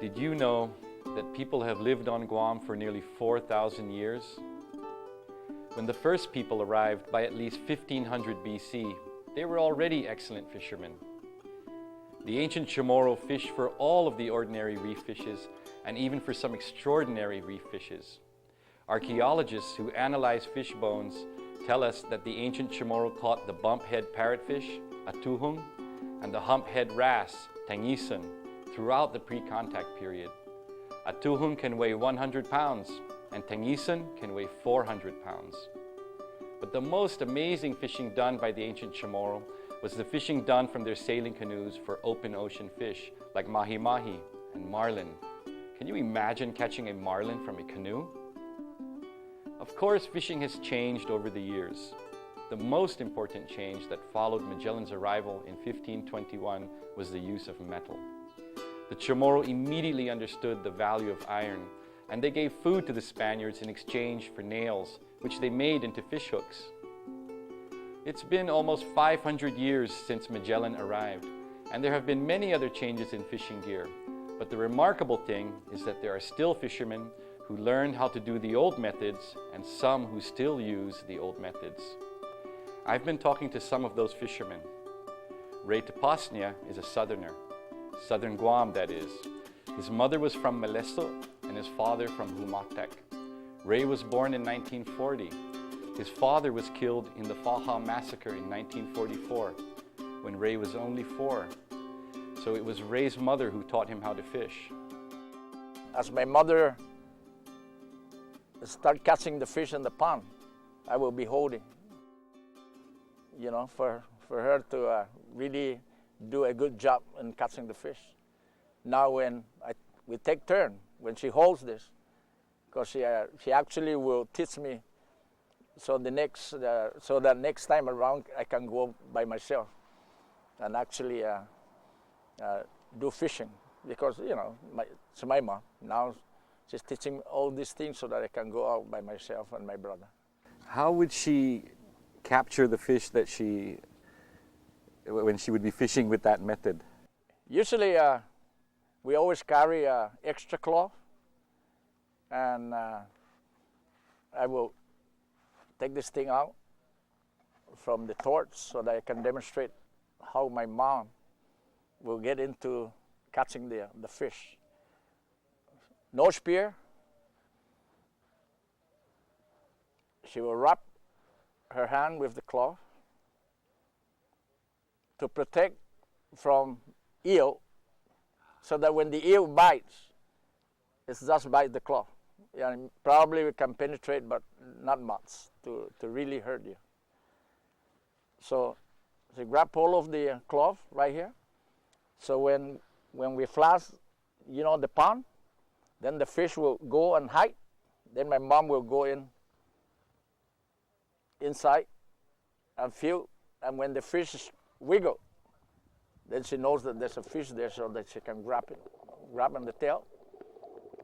Did you know that people have lived on Guam for nearly 4,000 years? When the first people arrived by at least 1500 BC, they were already excellent fishermen. The ancient Chamoru fished for all of the ordinary reef fishes and even for some extraordinary reef fishes. Archaeologists who analyze fish bones tell us that the ancient Chamoru caught the bumphead parrotfish, atuhung, and the humphead wrasse, tangisan, throughout the pre-contact period. Atuhung can weigh 100 pounds and tangisan can weigh 400 pounds. But the most amazing fishing done by the ancient Chamoru was the fishing done from their sailing canoes for open ocean fish like mahi-mahi and marlin. Can you imagine catching a marlin from a canoe? Of course, fishing has changed over the years. The most important change that followed Magellan's arrival in 1521 was the use of metal. The Chamoru immediately understood the value of iron, and they gave food to the Spaniards in exchange for nails, which they made into fish hooks. It's been almost 500 years since Magellan arrived, and there have been many other changes in fishing gear. But the remarkable thing is that there are still fishermen who learned how to do the old methods and some who still use the old methods. I've been talking to some of those fishermen. Ray Topasna is a southerner. Southern Guam, that is. His mother was from Meleso and his father from Humatek. Ray was born in 1940. His father was killed in the Faha massacre in 1944 when Ray was only 4. So it was Ray's mother who taught him how to fish. As my mother started catching the fish in the pond, I will be holding. You know, for her to really do a good job in catching the fish. Now when we take turn, when she holds this, because she actually will teach me so that next time around I can go by myself and actually do fishing, because you know it's my mom. Now she's teaching me all these things so that I can go out by myself and my brother. How would she capture the fish that when she would be fishing with that method? Usually we always carry extra cloth, and I will take this thing out from the torch so that I can demonstrate how my mom will get into catching the fish. No spear. She will wrap her hand with the cloth to protect from eel, so that when the eel bites, it just bites the cloth. Yeah, probably we can penetrate, but not much to really hurt you. So she grab hold of the cloth right here. So when we flash, you know, the pond, then the fish will go and hide. Then my mom will go inside and feel, and when the fish wiggle, then she knows that there's a fish there, so that she can grab on the tail.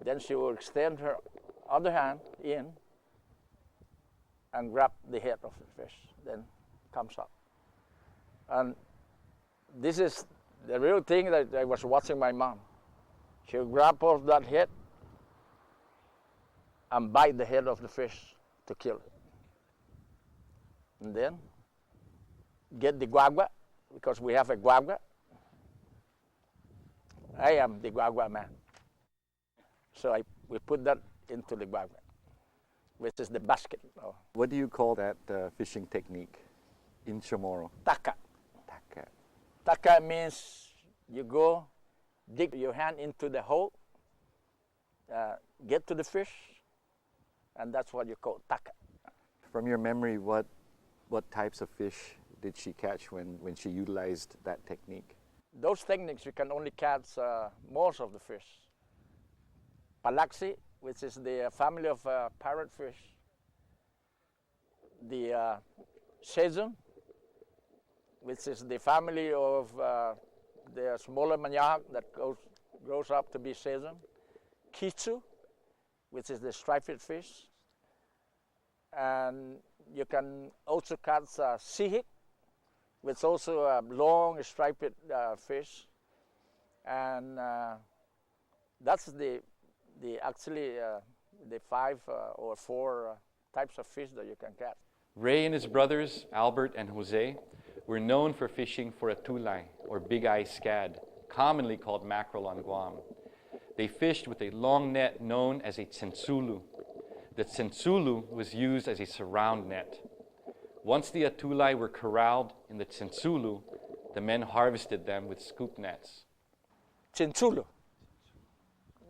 Then she will extend her other hand in and grab the head of the fish, then comes up. And this is the real thing that I was watching my mom. She'll grab off that head and bite the head of the fish to kill it. And then get the guagua, because we have a guagua. I am the guagua man. So we put that into the guagua, which is the basket. What do you call that fishing technique in Chamoru? Taka. Taka. Taka means you go, dig your hand into the hole, get to the fish, and that's what you call taka. From your memory, what types of fish did she catch when she utilized that technique? Those techniques, you can only catch most of the fish. Palaxi, which is the family of parrotfish. The sezon, which is the family of the smaller manyak that grows up to be sezon. Kichu, which is the striped fish. And you can also catch sihik, which is also a long striped fish. And that's the five or four types of fish that you can catch. Ray and his brothers, Albert and Jose, were known for fishing for a tulay, or big-eye scad, commonly called mackerel on Guam. They fished with a long net known as a Chenchulu. The Chenchulu was used as a surround net. Once the atulay were corralled in the Chenchulu, the men harvested them with scoop nets. Chenchulu.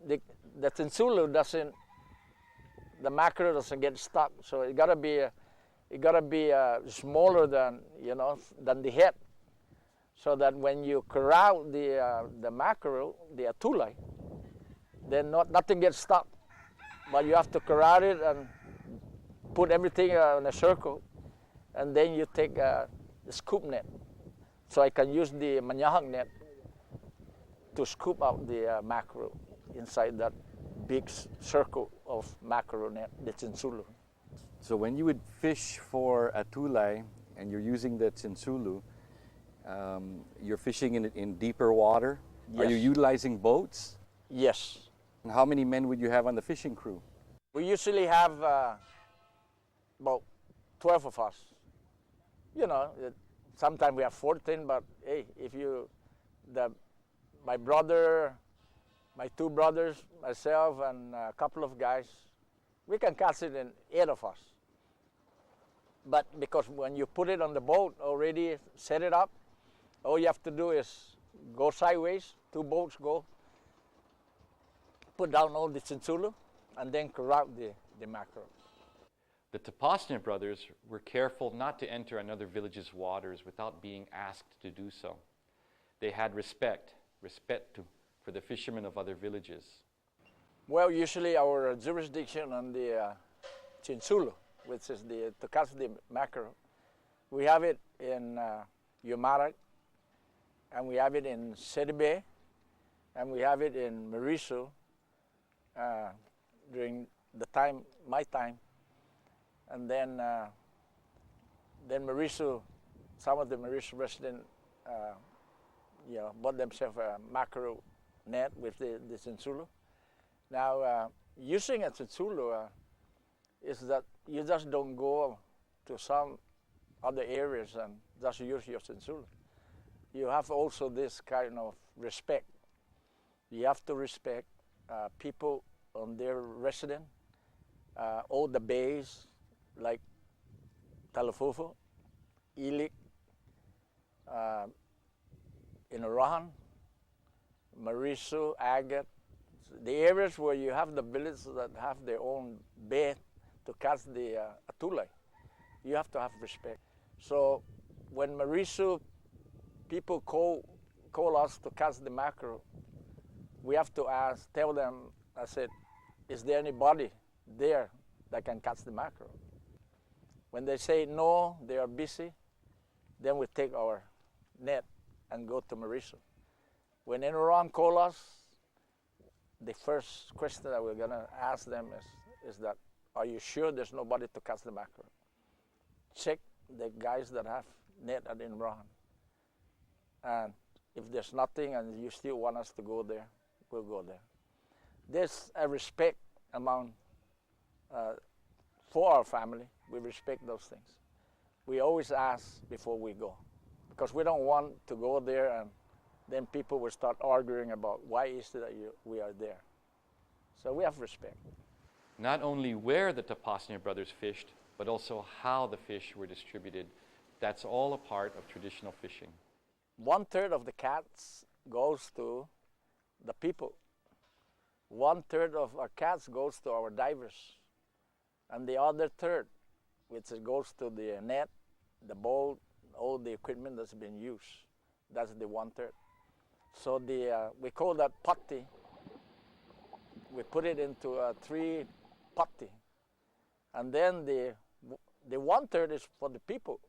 The Chenchulu doesn't, the mackerel doesn't get stuck, so it gotta be smaller than than the head, so that when you corral the mackerel, the atulay, then nothing gets stuck. But you have to corral it and put everything in a circle, and then you take the scoop net. So I can use the manyahang net to scoop out the mackerel inside that big circle of mackerel net, the Chenchulu. So when you would fish for a tulay and you're using the Chenchulu, you're fishing in deeper water? Yes. Are you utilizing boats? Yes. And how many men would you have on the fishing crew? We usually have about 12 of us. Sometimes we have 14, but hey, my brother, my two brothers, myself, and a couple of guys, we can catch it in 8 of us. But because when you put it on the boat already, set it up, all you have to do is go sideways, 2 boats go, put down all the Chenchulu, and then corral the mackerel. The Topasna brothers were careful not to enter another village's waters without being asked to do so. They had respect for the fishermen of other villages. Well, usually our jurisdiction on the Chenchulu, which is to catch the mackerel, we have it in Yumarak, and we have it in Seribe, and we have it in Marisu during my time. And then Marisu, some of the Marisu residents, bought themselves a mackerel net with the Chenchulu. Now, using a Chenchulu is that you just don't go to some other areas and just use your Chenchulu. You have also this kind of respect. You have to respect people on their residence, all the bays like Talafufu, Ilik, Inaran, Marisu, Agat, the areas where you have the villages that have their own bay to catch the atulay. You have to have respect. So when Marisu people call us to catch the mackerel, we have to tell them, I said, is there anybody there that can catch the mackerel? When they say no, they are busy, then we take our net and go to Marisu. When anyone calls us, the first question that we're gonna ask them is that, are you sure there's nobody to catch the mackerel? Check the guys that have net at Inrahan. And if there's nothing and you still want us to go there, we'll go there. There's a respect among for our family. We respect those things. We always ask before we go, because we don't want to go there and then people will start arguing about why is it that we are there. So we have respect. Not only where the Topasna brothers fished, but also how the fish were distributed. That's all a part of traditional fishing. 1/3 of the catch goes to the people. 1/3 of our catch goes to our divers. And the other third, which goes to the net, the boat, all the equipment that's been used. That's the 1/3. So we call that patti. We put it into a 3 patti. And then the 1/3 is for the people.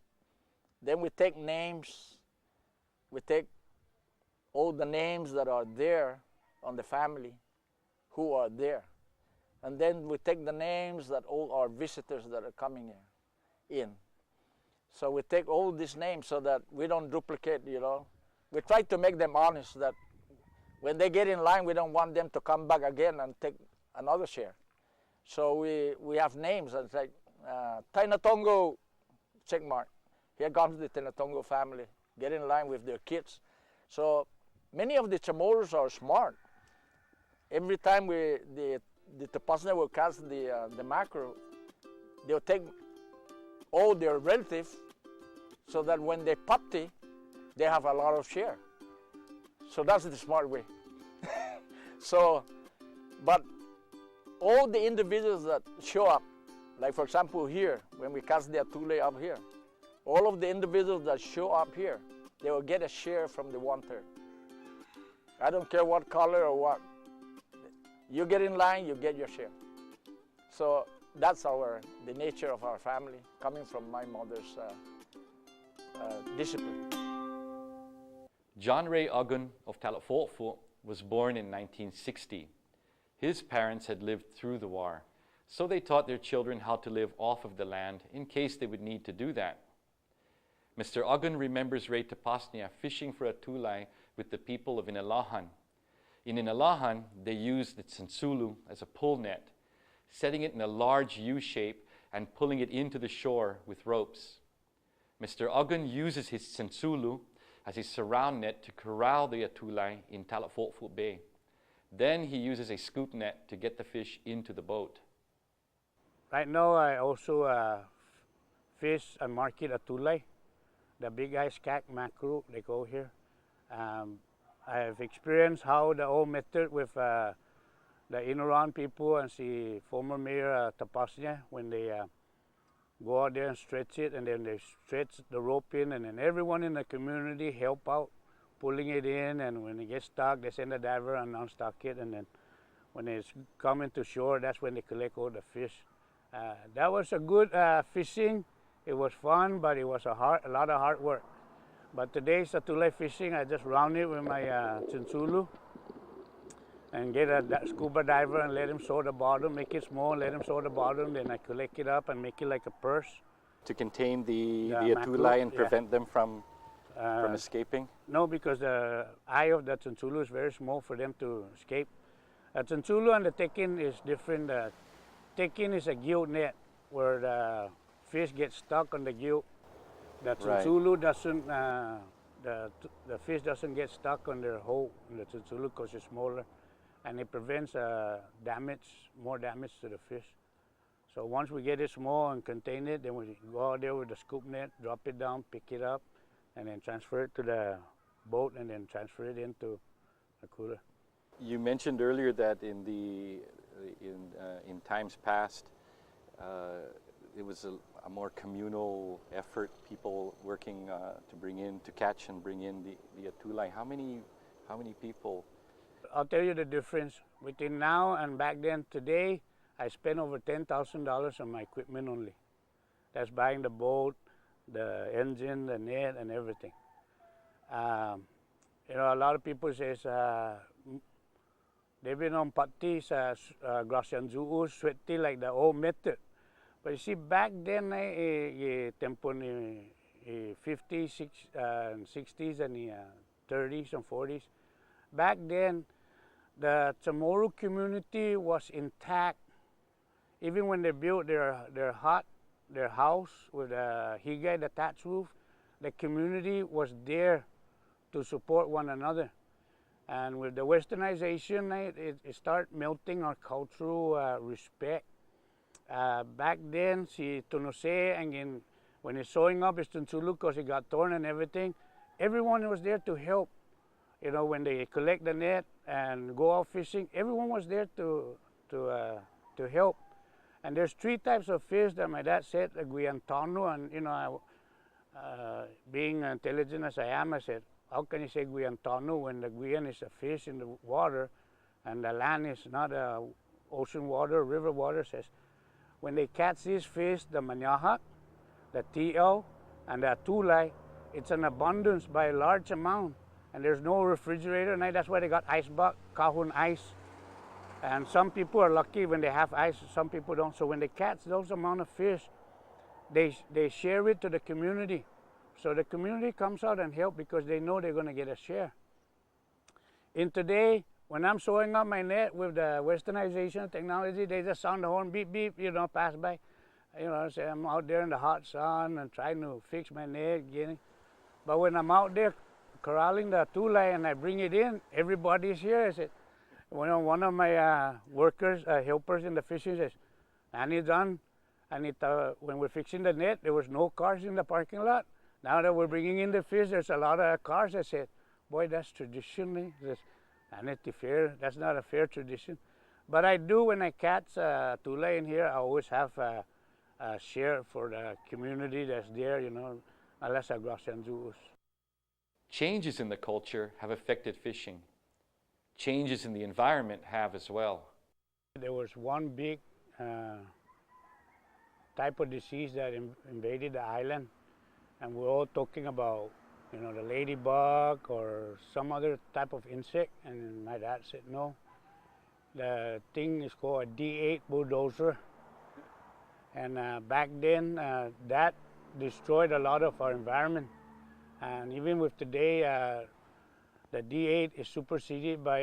Then we take names. We take all the names that are there on the family who are there. And then we take the names that all our visitors that are coming in. So we take all these names so that we don't duplicate, you know. We try to make them honest that when they get in line, we don't want them to come back again and take another share. So we have names. It's like Tainatongo, check mark. Here comes the Tainatongo family. Get in line with their kids. So many of the Chamorus are smart. Every time the Topasna will catch the mackerel, they'll take all their relatives so that when they patti, they have a lot of share. So that's the smart way. So, but all the individuals that show up, like for example here, when we catch the atule up here, all of the individuals that show up here, they will get a share from the 1/3. I don't care what color or what. You get in line, you get your share. So that's the nature of our family, coming from my mother's discipline. John Ray Aguon of Talafotfo was born in 1960. His parents had lived through the war, so they taught their children how to live off of the land in case they would need to do that. Mr. Aguon remembers Ray Topasna fishing for atulay with the people of Inalahan. In Inalahan, they used the Chenchulu as a pull net, setting it in a large U shape and pulling it into the shore with ropes. Mr. Aguon uses his Chenchulu as a surround net to corral the atulay in Talafotfo Bay. Then he uses a scoop net to get the fish into the boat. Right now I also fish and market atulay, the big ice cack mackerel they go here. I have experienced how the old method with the Inoran people and the former mayor Topasna, when they go out there and stretch it, and then they stretch the rope in, and then everyone in the community help out pulling it in, and when it gets stuck, they send a diver and unstuck it, and then when it's coming to shore, that's when they collect all the fish. That was a good fishing. It was fun, but it was a lot of hard work. But today's atulay fishing, I just round it with my Chenchulu and get a scuba diver and let him saw the bottom, make it small, let him saw the bottom, then I collect it up and make it like a purse. To contain the mackerel, atulay and prevent them from escaping? No, because the eye of the Chenchulu is very small for them to escape. A Chenchulu and the tekin is different. The tekin is a gill net where the fish get stuck on the gill. The Chenchulu doesn't, the fish doesn't get stuck on their hole in the Chenchulu because it's smaller, and it prevents more damage to the fish. So once we get it small and contain it, then we go out there with the scoop net, drop it down, pick it up, and then transfer it to the boat, and then transfer it into the cooler. You mentioned earlier that in times past, it was a more communal effort, people working to catch and bring in the atulay. How many people? I'll tell you the difference between now and back then. Today, I spend over $10,000 on my equipment only. That's buying the boat, the engine, the net, and everything. You know, a lot of people say they've been on patis, grasianjuus, sweaty, like the old method. But you see, back then, tempo ni 50s, 60s, and 30s and 40s. Back then, the Chamoru community was intact. Even when they built their hut, their house with a higay, the thatch roof, the community was there to support one another. And with the westernization, it started melting our cultural respect. Back then, si tunose, and when he's sewing up his Chenchulu because he got torn and everything, everyone was there to help. You know, when they collect the net and go out fishing, everyone was there to help. And there's 3 types of fish that my dad said, the Guian tonu, and you know, being intelligent as I am, I said, how can you say Guian tonu when the Guian is a fish in the water and the land is not ocean water, river water? Says, when they catch these fish, the manyahak, the TL, and the tulay, it's an abundance by a large amount. And there's no refrigerator, and that's why they got ice buck, kahun ice. And some people are lucky when they have ice, some people don't. So when they catch those amount of fish, they share it to the community. So the community comes out and help because they know they're gonna get a share. In today, when I'm sewing up my net with the westernization technology, they just sound the horn, beep, beep, you know, pass by. You know, say I'm out there in the hot sun and trying to fix my net, getting. But when I'm out there corralling the tulay and I bring it in, everybody's here. I said, one of my workers, helpers in the fishing says, "Annie done." And when we're fixing the net, there was no cars in the parking lot. Now that we're bringing in the fish, there's a lot of cars. I said, boy, that's tradition. He says, fair. That's not a fair tradition. But I do, when I catch tulay in here, I always have a share for the community that's there, you know, unless I gross and juice. Changes in the culture have affected fishing. Changes in the environment have as well. There was one big type of disease that invaded the island, and we're all talking about, you know, the ladybug or some other type of insect, and my dad said no. The thing is called a D8 bulldozer, and back then that destroyed a lot of our environment. And even with today, the D8 is superseded by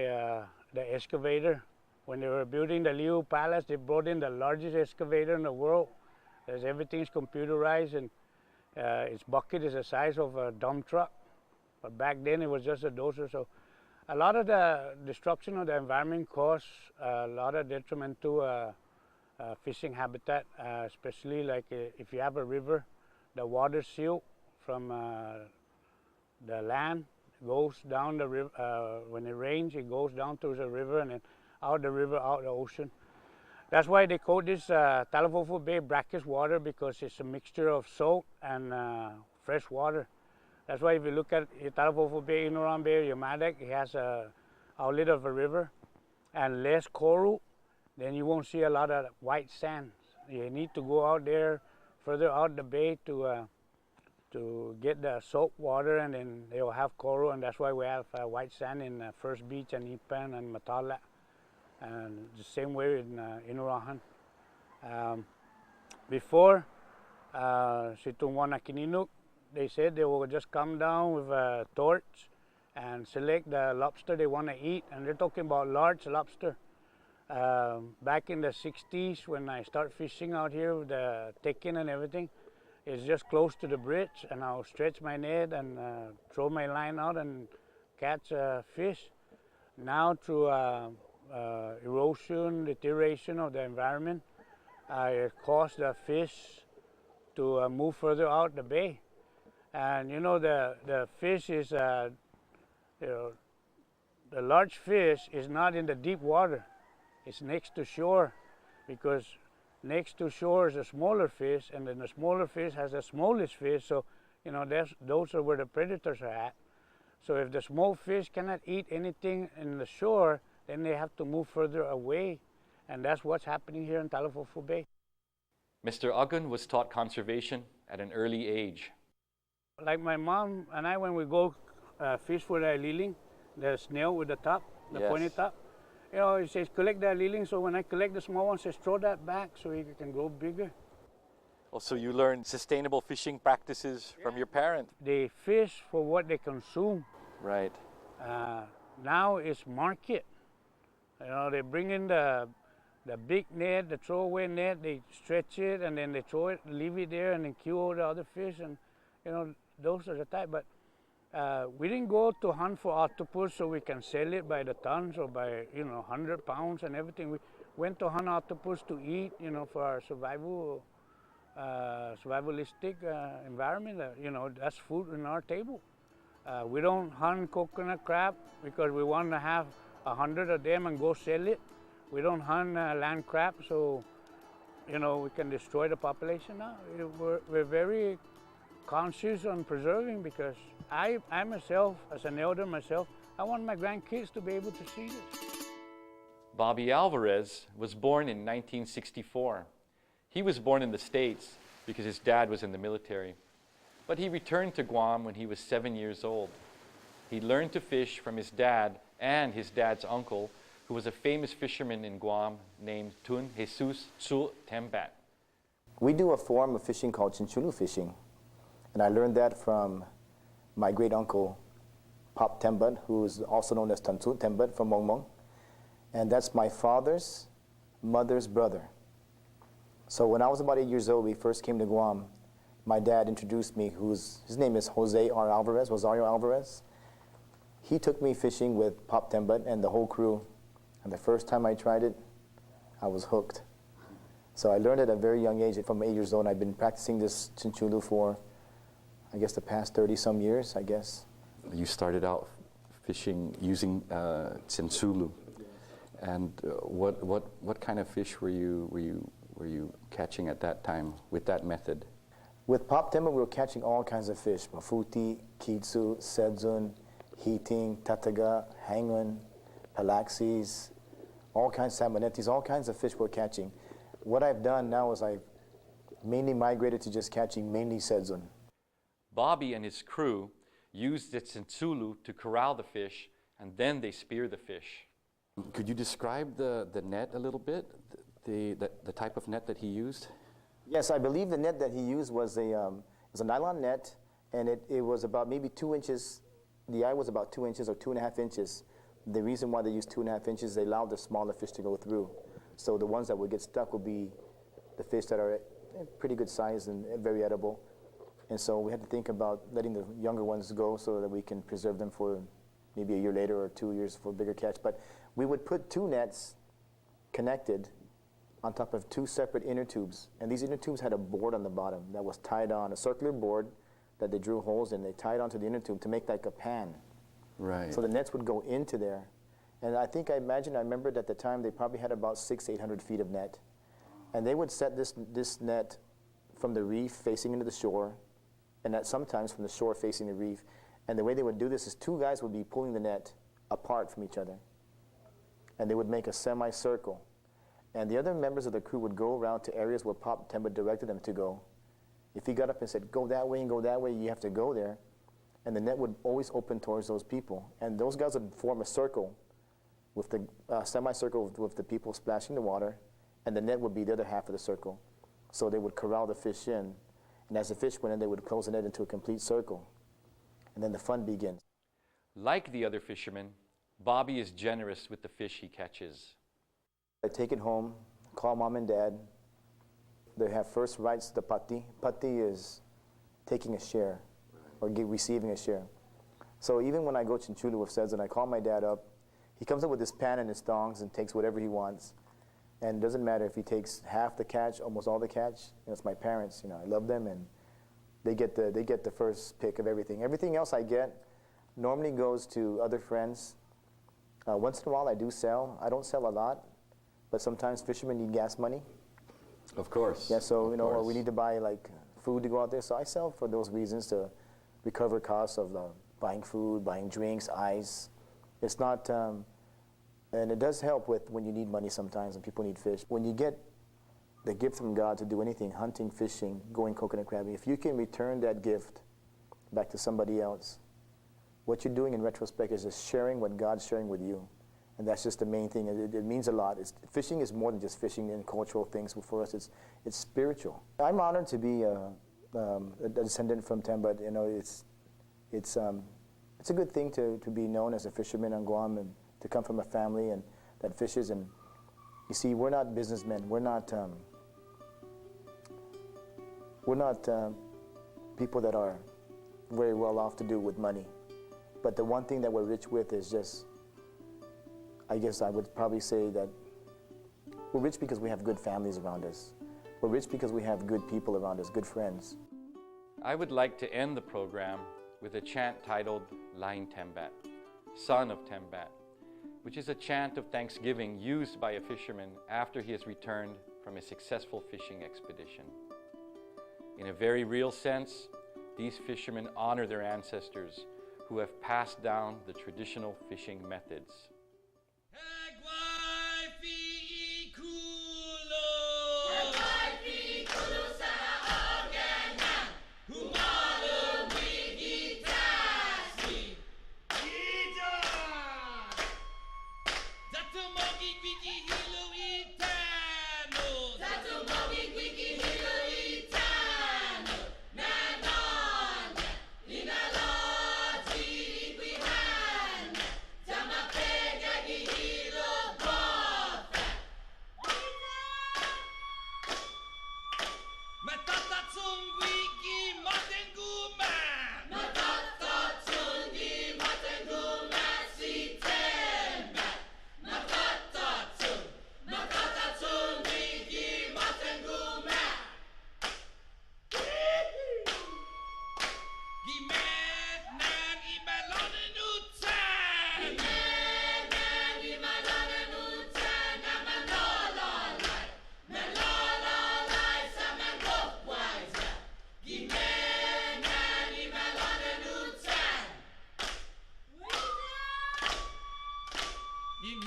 the excavator. When they were building the Liu Palace, they brought in the largest excavator in the world. As everything's computerized, and its bucket is the size of a dump truck. But back then it was just a dozer. So a lot of the destruction of the environment caused a lot of detriment to fishing habitat, especially like if you have a river, the water silt from the land goes down the river. When it rains, it goes down to the river and then out the river, out the ocean. That's why they call this Talavofu Bay brackish water, because it's a mixture of salt and fresh water. That's why if you look at Talavofu Bay, Inoran Bay, Yomadec, it has a outlet of a river and less coral, then you won't see a lot of white sand. You need to go out there, further out the bay to get the salt water, and then they will have coral, and that's why we have white sand in First Beach and Ipan and Matala. And the same way in Inurahan. Before Situngwana Kininuk, they said they will just come down with a torch and select the lobster they want to eat, and they're talking about large lobster. Back in the 60s, when I start fishing out here with the tekin and everything, it's just close to the bridge, and I'll stretch my net and throw my line out and catch fish. Now through erosion, deterioration of the environment, it caused the fish to move further out the bay. And you know, the fish is, you know, the large fish is not in the deep water. It's next to shore, because next to shore is a smaller fish, and then the smaller fish has the smallest fish. So, you know, those are where the predators are at. So if the small fish cannot eat anything in the shore, then they have to move further away. And that's what's happening here in Talavofu Bay. Mr. Aguon was taught conservation at an early age. Like my mom and I, when we go fish for the liling, the snail with the top, the pointy top, you know, it says collect the liling, so when I collect the small ones, it says throw that back so it can grow bigger. Also, you learned sustainable fishing practices from your parent. They fish for what they consume. Right. Now it's market. You know, they bring in the the big net, the throwaway net, they stretch it and then they throw it, leave it there, and then kill all the other fish, and you know, those are the type. But we didn't go to hunt for octopus so we can sell it by the tons or by 100 pounds and everything. We went to hunt octopus to eat, for our survival, survivalistic environment. That's food on our table. We don't hunt coconut crab because we want to have 100 of them and go sell it. We don't hunt land crab, so we can destroy the population now. We're very conscious on preserving, because I myself, as an elder myself, I want my grandkids to be able to see this. Bobby Alvarez was born in 1964. He was born in the States because his dad was in the military. But he returned to Guam when he was 7 years old. He learned to fish from his dad and his dad's uncle, who was a famous fisherman in Guam named Tun Jesus Tsu Tembat. We do a form of fishing called Chenchulu fishing. And I learned that from my great uncle, Pop Tembat, who is also known as Tansu Tembat from Mongmong. And that's my father's mother's brother. So when I was about 8 years old, we first came to Guam. My dad introduced me, his name is Rosario Alvarez. He took me fishing with Pop Tembat and the whole crew. And the first time I tried it, I was hooked. So I learned at a very young age. From 8 years old, I've been practicing this Chenchulu for, I guess, the past 30-some years, I guess. You started out fishing using Chenchulu. And what kind of fish were you catching at that time with that method? With Pop Temba, we were catching all kinds of fish: mafuti, kitsu, sedzun, heating, tataga, hangun, palaxis, all kinds of salmonettes, all kinds of fish we're catching. What I've done now is I've mainly migrated to just catching mainly sedzun. Bobby and his crew used the Chenchulu to corral the fish, and then they spear the fish. Could you describe the net a little bit, the type of net that he used? Yes, I believe the net that he used was a nylon net, and it was about maybe 2 inches. The eye was about 2 inches or 2.5 inches. The reason why they used 2.5 inches, they allowed the smaller fish to go through. So the ones that would get stuck would be the fish that are pretty good size and very edible. And so we had to think about letting the younger ones go so that we can preserve them for maybe a year later or 2 years for a bigger catch. But we would put 2 nets connected on top of 2 separate inner tubes. And these inner tubes had a board on the bottom that was tied on, a circular board that they drew holes in. They tied onto the inner tube to make like a pan. Right. So the nets would go into there. And I remembered at the time they probably had about 600-800 feet of net. And they would set this net from the reef facing into the shore, and that sometimes from the shore facing the reef. And the way they would do this is 2 guys would be pulling the net apart from each other. And they would make a semicircle. And the other members of the crew would go around to areas where Pop Temba directed them to go. If he got up and said, go that way and go that way, you have to go there. And the net would always open towards those people. And those guys would form a circle with the semicircle with the people splashing the water, and the net would be the other half of the circle. So they would corral the fish in. And as the fish went in, they would close the net into a complete circle. And then the fun begins. Like the other fishermen, Bobby is generous with the fish he catches. I take it home, call mom and dad. They have first rights to the pati. Pati is taking a share or receiving a share. So even when I go Chenchulu with Sedzun, I call my dad up. He comes up with his pan and his tongs and takes whatever he wants. And it doesn't matter if he takes half the catch, almost all the catch. It's my parents, I love them, and they get the first pick of everything. Everything else I get normally goes to other friends. Once in a while I do sell. I don't sell a lot, but sometimes fishermen need gas money. Of course. Yeah, so or we need to buy like food to go out there. So I sell for those reasons to recover costs of buying food, buying drinks, ice. It's not, and it does help with when you need money sometimes and people need fish. When you get the gift from God to do anything, hunting, fishing, going coconut crabbing, if you can return that gift back to somebody else, what you're doing in retrospect is just sharing what God's sharing with you. And that's just the main thing. It means a lot. Fishing is more than just fishing and cultural things. For us, it's spiritual. I'm honored to be a descendant from Temba. It's a good thing to be known as a fisherman on Guam and to come from a family and that fishes. And You see, we're not businessmen. We're not people that are very well off to do with money. But the one thing that we're rich with is just, I guess I would probably say that we're rich because we have good families around us. We're rich because we have good people around us, good friends. I would like to end the program with a chant titled Lain Tembat, Son of Tembat, which is a chant of thanksgiving used by a fisherman after he has returned from a successful fishing expedition. In a very real sense, these fishermen honor their ancestors who have passed down the traditional fishing methods. In